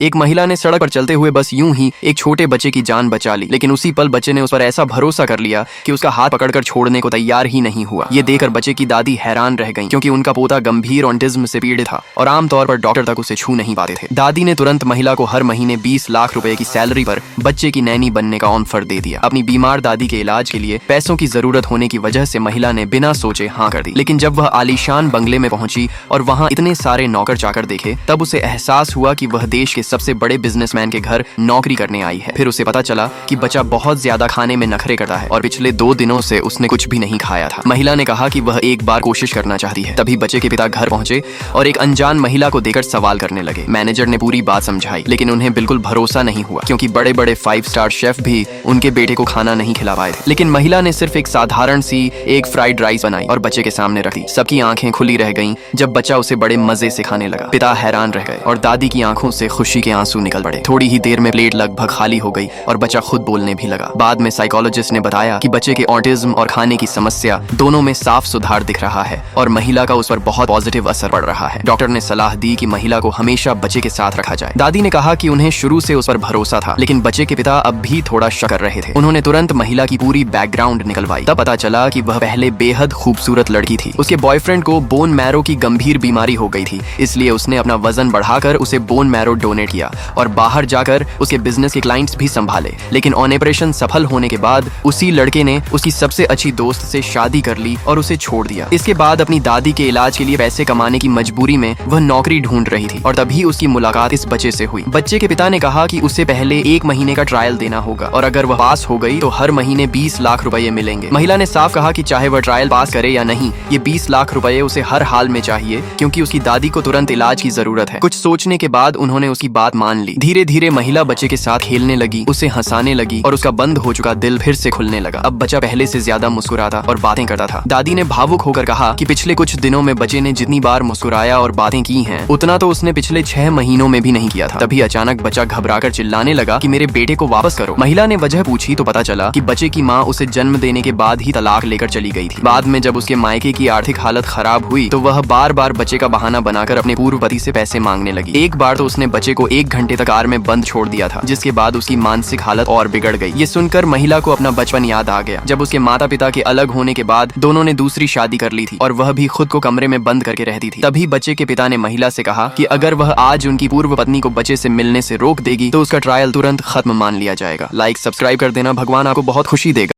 एक महिला ने सड़क पर चलते हुए बस यूं ही एक छोटे बच्चे की जान बचा ली, लेकिन उसी पल बच्चे ने उस पर ऐसा भरोसा कर लिया कि उसका हाथ पकड़कर छोड़ने को तैयार ही नहीं हुआ। ये देखकर बच्चे की दादी हैरान रह गईं, क्योंकि उनका पोता गंभीर ऑटिज्म से पीड़ित था और आमतौर पर डॉक्टर तक उसे छू नहीं पाते थे। दादी ने तुरंत महिला को हर महीने 20 लाख रुपए की सैलरी पर बच्चे की नैनी बनने का ऑफर दे दिया। अपनी बीमार दादी के इलाज के लिए पैसों की जरूरत होने की वजह से महिला ने बिना सोचे हाँ कर दी। लेकिन जब वह आलीशान बंगले में पहुंची और वहां इतने सारे नौकर चाकर देखे, तब उसे एहसास हुआ कि वह देश के सबसे बड़े बिजनेसमैन के घर नौकरी करने आई है। फिर उसे पता चला कि बच्चा बहुत ज्यादा खाने में नखरे करता है और पिछले 2 दिनों से उसने कुछ भी नहीं खाया था। महिला ने कहा कि वह एक बार कोशिश करना चाहती है। तभी बच्चे के पिता घर पहुंचे और एक अनजान महिला को देखकर सवाल करने लगे। मैनेजर ने पूरी बात समझाई, लेकिन उन्हें बिल्कुल भरोसा नहीं हुआ, क्योंकि बड़े बड़े 5 स्टार शेफ भी उनके बेटे को खाना नहीं खिला पाए थे। लेकिन महिला ने सिर्फ एक साधारण सी एक फ्राइड राइस बनाई और बच्चे के सामने रख दी। सबकी आंखें खुली रह गईं जब बच्चा उसे बड़े मजे से खाने लगा। पिता हैरान रह गए और दादी की आंखों से खुशी के आंसू निकल पड़े। थोड़ी ही देर में प्लेट लगभग खाली हो गई और बच्चा खुद बोलने भी लगा। बाद में साइकोलॉजिस्ट ने बताया कि बच्चे के ऑटिज्म और खाने की समस्या दोनों में साफ सुधार दिख रहा है और महिला का उस पर बहुत पॉजिटिव असर पड़ रहा है। डॉक्टर ने सलाह दी कि महिला को हमेशा बच्चे के साथ रखा जाए। दादी ने कहा कि उन्हें शुरू से उस पर भरोसा था, लेकिन बच्चे के पिता अब भी थोड़ा शक कर रहे थे। उन्होंने तुरंत महिला की पूरी बैकग्राउंड निकलवाई। तब पता चला कि वह पहले बेहद खूबसूरत लड़की थी। उसके बॉयफ्रेंड को बोन मैरो की गंभीर बीमारी हो गई थी, इसलिए उसने अपना वजन बढ़ाकर उसे बोन मैरो डोनेट किया और बाहर जाकर उसके बिजनेस के क्लाइंट्स भी संभाले। लेकिन ऑपरेशन सफल होने के बाद उसी लड़के ने उसकी सबसे अच्छी दोस्त से शादी कर ली और उसे छोड़ दिया। इसके बाद अपनी दादी के इलाज के लिए पैसे कमाने की मजबूरी में वह नौकरी ढूंढ रही थी और तभी उसकी मुलाकात इस बच्चे से हुई। बच्चे के पिता ने कहा कि उसे पहले 1 महीने का ट्रायल देना होगा और अगर वह पास हो गई तो हर महीने 20 लाख रुपए मिलेंगे। महिला ने साफ कहा कि चाहे वह ट्रायल पास करे या नहीं, ये 20 लाख रुपए उसे हर हाल में चाहिए, क्योंकि उसकी दादी को तुरंत इलाज की जरूरत है। कुछ सोचने के बाद उन्होंने उसकी बात मान ली। धीरे धीरे महिला बच्चे के साथ खेलने लगी, उसे हंसाने लगी और उसका बंद हो चुका दिल फिर से खुलने लगा। अब बच्चा पहले से ज्यादा मुस्कुराता और बातें करता था। दादी ने भावुक होकर कहा कि पिछले कुछ दिनों में बच्चे ने जितनी बार मुस्कुराया और बातें की हैं, उतना तो उसने पिछले 6 महीनों में भी नहीं किया था। तभी अचानक बच्चा घबराकर चिल्लाने लगा कि मेरे बेटे को वापस करो। महिला ने वजह पूछी तो पता चला कि बच्चे की माँ उसे जन्म देने के बाद ही तलाक लेकर चली गई थी। बाद में जब उसके मायके की आर्थिक हालत खराब हुई तो वह बार बार बच्चे का बहाना बनाकर अपने पूर्व पति से पैसे मांगने लगी। एक बार तो उसने बच्चे को 1 घंटे तक कार में बंद छोड़ दिया था, जिसके बाद उसकी मानसिक हालत और बिगड़ गई। ये सुनकर महिला को अपना बचपन याद आ गया, जब उसके माता पिता के अलग होने के बाद दोनों ने दूसरी शादी कर ली थी और वह भी खुद को कमरे में बंद करके रहती थी। तभी बच्चे के पिता ने महिला से कहा कि अगर वह आज उनकी पूर्व पत्नी को बच्चे से मिलने से रोक देगी तो उसका ट्रायल तुरंत खत्म मान लिया जाएगा। लाइक सब्सक्राइब कर देना, भगवान आपको बहुत खुशी देगा।